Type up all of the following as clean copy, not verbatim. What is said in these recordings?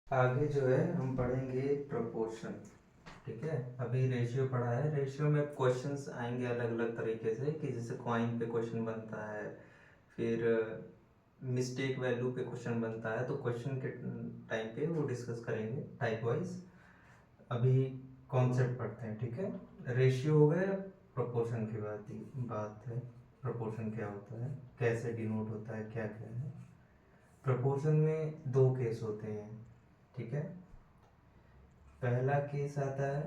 आगे जो है हम पढ़ेंगे प्रोपोर्शन। ठीक है, अभी रेशियो पढ़ा है। रेशियो में क्वेश्चंस आएंगे अलग अलग तरीके से, कि जैसे कॉइन पे क्वेश्चन बनता है, फिर मिस्टेक वैल्यू पे क्वेश्चन बनता है। तो क्वेश्चन के टाइम पे वो डिस्कस करेंगे टाइप वाइज। अभी कॉन्सेप्ट पढ़ते हैं। ठीक है, रेशियो हो गया, प्रोपोर्शन की बात है। प्रोपोर्शन क्या होता है, कैसे डिनोट होता है, क्या क्या है। प्रोपोर्शन में दो केस होते हैं। ठीक है, पहला केस आता है,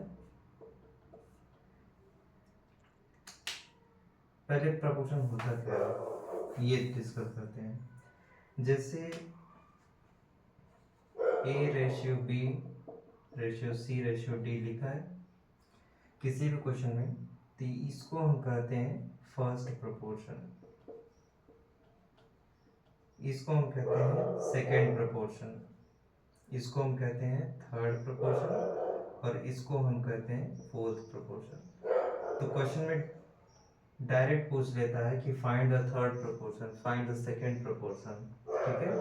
पहले प्रपोर्शन होता क्या है ये डिस्कस करते हैं। जैसे A ratio B ratio C ratio D लिखा है किसी भी क्वेश्चन में, तो इसको हम कहते हैं फर्स्ट प्रोपोर्शन, इसको हम कहते हैं सेकेंड प्रोपोर्शन, इसको हम कहते हैं थर्ड प्रोपोर्शन, और इसको हम कहते हैं फोर्थ प्रोपोर्शन। तो क्वेश्चन में डायरेक्ट पूछ लेता है कि find the third proportion, find the second proportion. ठीक है,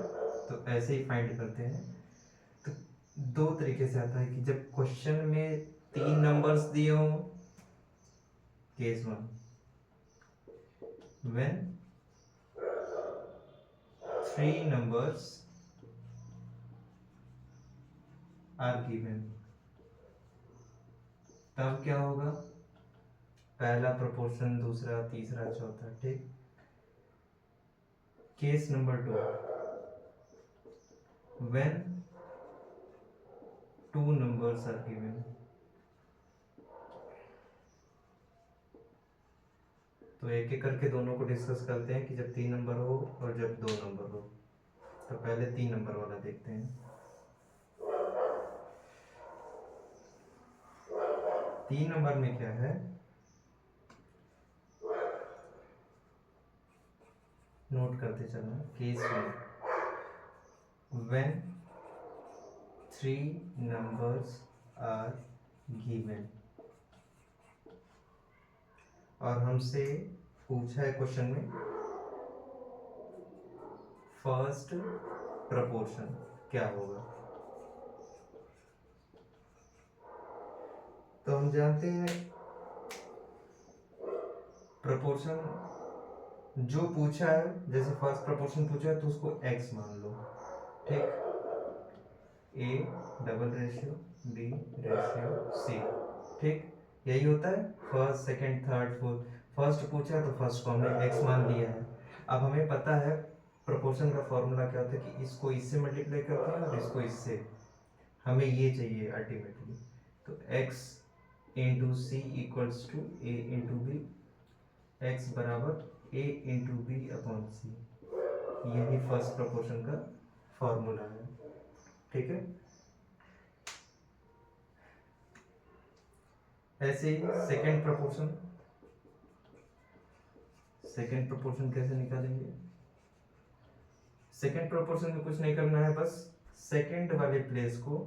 तो ऐसे ही फाइंड करते हैं। तो दो तरीके से आता है कि जब क्वेश्चन में तीन नंबर्स दिए हों, case one, when three numbers are given, तब क्या होगा, पहला प्रोपोर्शन, दूसरा, तीसरा, चौथा। ठीक, case number two, when two numbers are given. तो एक एक करके दोनों को डिस्कस करते हैं कि जब तीन नंबर हो और जब दो नंबर हो। तो पहले तीन नंबर वाला देखते हैं। तीन नंबर में क्या है, नोट करते चलना। Case one, when three numbers are given, और हमसे पूछा है क्वेश्चन में फर्स्ट प्रपोर्शन क्या होगा। तो हम जानते हैं प्रपोर्शन जो पूछा है, जैसे फर्स्ट प्रपोर्शन पूछा है तो उसको x मान लो। ठीक, a double ratio b ratio c। ठीक, यही होता है first second third fourth. First पूछा है तो फर्स्ट को हमने x मान लिया है। अब हमें पता है प्रोपोर्शन का फॉर्मूला क्या होता है, कि इसको इससे मल्टीप्लाई करते हैं और इसको इससे। हमें ये चाहिए अल्टीमेटली। तो x into C equals to a into B, x बराबर a into B upon C. यही फर्स्ट प्रोपोर्शन का फॉर्मूला है। ठीक है, ऐसे ही सेकेंड प्रोपोर्शन, सेकेंड प्रोपोर्शन कैसे निकालेंगे। सेकेंड प्रोपोर्शन में कुछ नहीं करना है, बस सेकेंड वाले प्लेस को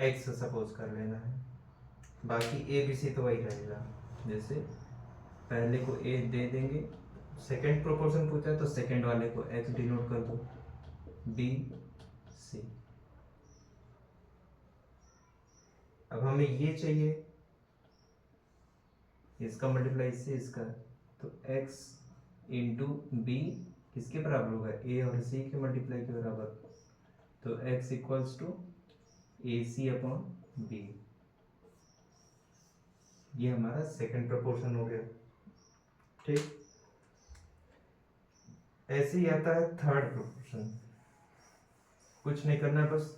x सपोज कर लेना है, बाकी a b c तो वही रहेगा। जैसे पहले को a दे देंगे, सेकेंड प्रोपोर्शन पूछा है तो सेकेंड वाले को x डिनोट कर दो, b c। अब हमें ये चाहिए, इसका मल्टीप्लाई इससे इसका, तो x इंटू बी किसके बराबर होगा, a और c के मल्टीप्लाई के बराबर। तो x equals to A C upon B. ये हमारा सेकंड प्रोपोर्शन हो गया। ठीक, ऐसे ही आता है थर्ड प्रोपोर्शन। कुछ नहीं करना है, बस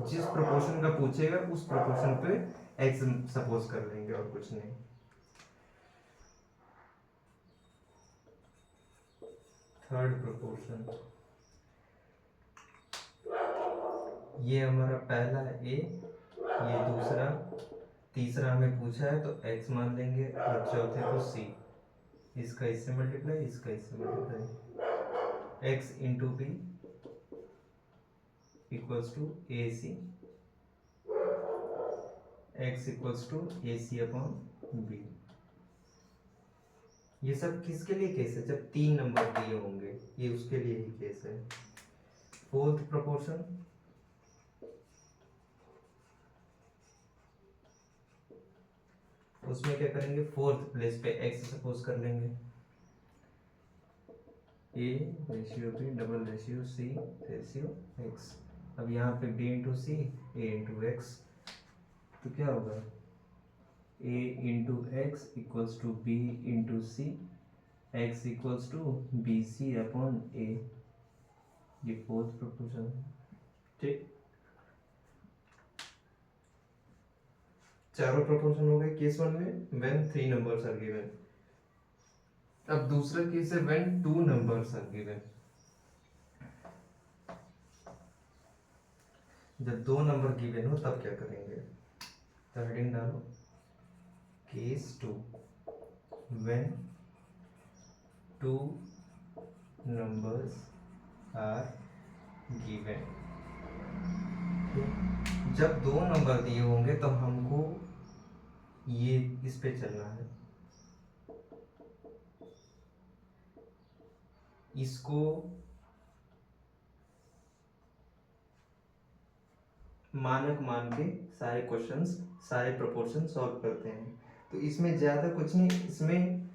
जिस प्रोपोर्शन का पूछेगा उस प्रोपोर्शन पे x सपोज कर लेंगे और कुछ नहीं। थर्ड प्रोपोर्शन, ये हमारा पहला है a, ये दूसरा, तीसरा हमें पूछा है तो x मान लेंगे, और चौथे को c। इसका इससे मल्टीप्लाई, इसका इससे multiply, x into B equals to A C, x equals to A C upon B. ये सब किसके लिए केस है, जब तीन नंबर दिए होंगे, ये उसके लिए ही केस है। फोर्थ प्रोपोर्शन, उसमें क्या करेंगे, फोर्थ प्लेस पे x सपोज कर लेंगे, a ratio b double ratio c ratio x। अब यहाँ पे b into C, a into X, तो क्या होगा, a into X equals to b into C, x equals to B C upon a। ये fourth proportion है। ठीक, चारों प्रोपोर्शन हो गए केस वन में, व्हेन 3 नंबर्स आर गिवन। अब दूसरा केस है व्हेन 2 नंबर्स आर गिवन। जब 2 नंबर गिवन हो तब क्या करेंगे, तो हेडिंग डालो case 2 when 2 numbers are given. जब 2 नंबर दिए होंगे तो हमको ये इस पे चलना है, इसको मानक मान के सारे क्वेश्चंस, सारे प्रोपोर्शन सॉल्व करते हैं। तो इसमें ज़्यादा कुछ नहीं, इसमें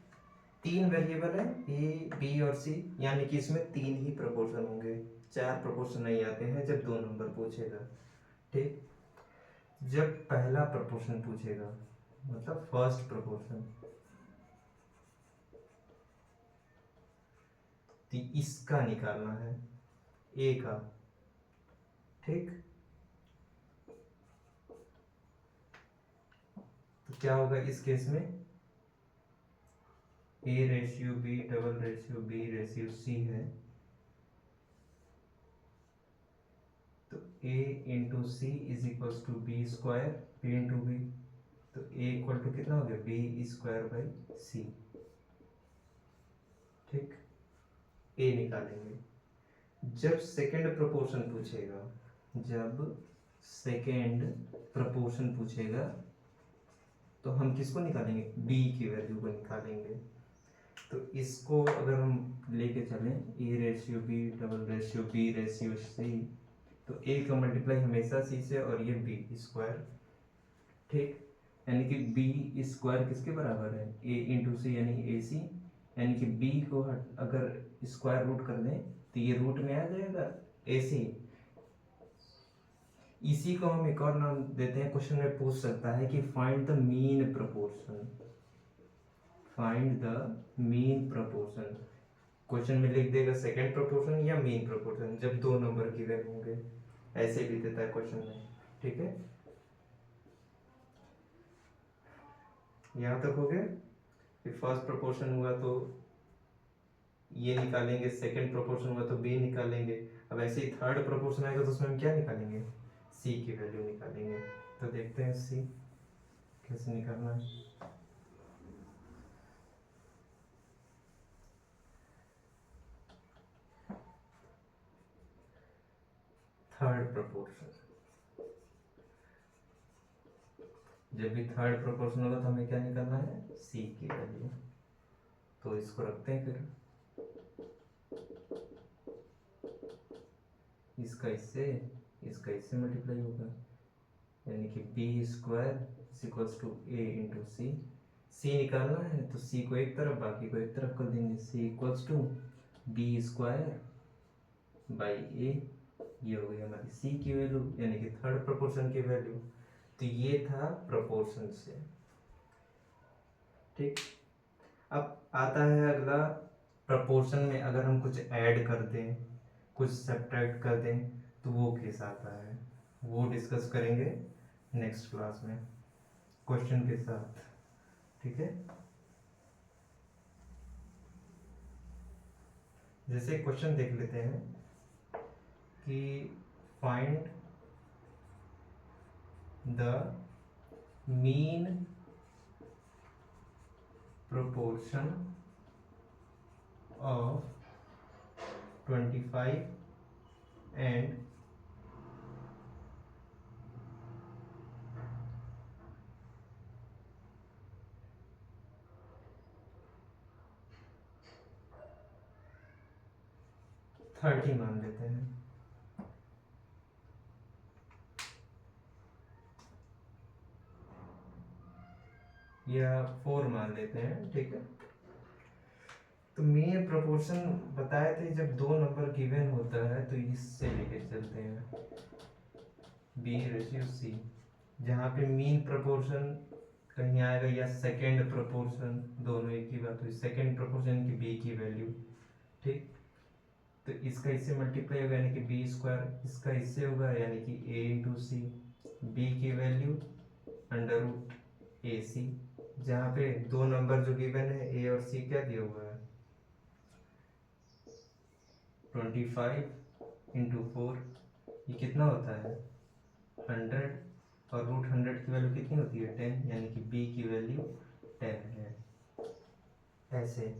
3 वेरिएबल है ए बी और सी, यानी कि इसमें 3 ही प्रोपोर्शन होंगे, 4 प्रोपोर्शन नहीं आते हैं जब 2 नंबर पूछेगा। ठीक, जब पहला प्रोपोर्शन पूछेगा मतलब फर्स्ट प्रोपोर्शन, तो इसका निकालना है ए का। ठीक, तो क्या होगा इस केस में, A ratio B double ratio B ratio C है, तो a into C is equal to B square p into B, तो a इक्वल टू कितना हो गया, बी स्क्वायर बाई सी। ठीक, a निकालेंगे। जब सेकंड प्रोपोर्शन पूछेगा, जब सेकंड प्रोपोर्शन पूछेगा तो हम किसको निकालेंगे, b की वैल्यू को निकालेंगे। तो इसको अगर हम लेके चलें a ratio B double ratio B ratio C, तो a का मल्टीप्लाई हमेशा c से और ये b स्क्वायर। ठीक, यानी कि b स्क्वायर किसके बराबर है, a इंटू सी यानी ए सी, यानी कि b को अगर स्क्वायर रूट कर दें तो ये रूट में आ जाएगा ए सी। इसी को हम एक और नाम देते हैं, क्वेश्चन में पूछ सकता है कि find the mean proportion, find the mean proportion. Question में लिख देगा सेकंड प्रोपोर्शन या मीन प्रोपोर्शन जब 2 नंबर गिवन होंगे, ऐसे भी देता है क्वेश्चन में। ठीक है, यहाँ तक हो गया। फिर फर्स्ट प्रोपोर्शन हुआ तो ये निकालेंगे, सेकंड प्रोपोर्शन हुआ तो बी निकालेंगे। अब ऐसे ही थर्ड प्रोपोर्शन आएगा तो उसमें हम क्या निकालेंगे, सी की वैल्यू निकालेंगे। तो देखते हैं सी कैसे निकालना है। थर्ड प्रोपोर्शन, जब भी थर्ड प्रोपोर्शन होगा तो हमें क्या निकालना है, सी की वैल्यू। तो इसको रखते हैं, फिर इसका इससे मल्टीप्लाई होगा, यानी कि B square equals to A into C. C निकालना है तो सी को एक तरफ बाकी को एक तरफ कर देंगे, C equals to B square by A. ये हो गई हमारी सी की वैल्यू, यानी कि थर्ड प्रोपोर्शन की वैल्यू। तो ये था प्रोपोर्शन से। ठीक, अब आता है अगला, प्रोपोर्शन में अगर हम कुछ ऐड कर दें, कुछ सब्ट्रैक्ट कर दें, तो वो केस आता है, वो डिस्कस करेंगे नेक्स्ट क्लास में क्वेश्चन के साथ। ठीक है, जैसे क्वेश्चन देख लेते हैं कि find the mean proportion of 25 and 30 मान लेते हैं। ये आप 4 मान लेते हैं, ठीक है। तो मेन प्रोपोर्शन बताए थे, जब दो नंबर गिवन होता है तो इससे लेके चलते हैं B/C, जहाँ पे मीन प्रोपोर्शन कहीं आएगा या सेकेंड प्रोपोर्शन, दोनों एक ही बात हुई, सेकेंड प्रोपोर्शन की B की वैल्यू, ठीक। तो इसका इससे मल्टीप्लाई होगा यानी कि B², इसका इससे होगा यानी कि A×C, B की वैल्यू √AC, जहाँ पे दो नंबर जो गिवन है A और C क्या दिया हुआ है 25/4, ये कितना होता है 100, और √100 की वैल्यू कितनी होती है 10, यानी कि B की वैल्यू 10 है। ऐसे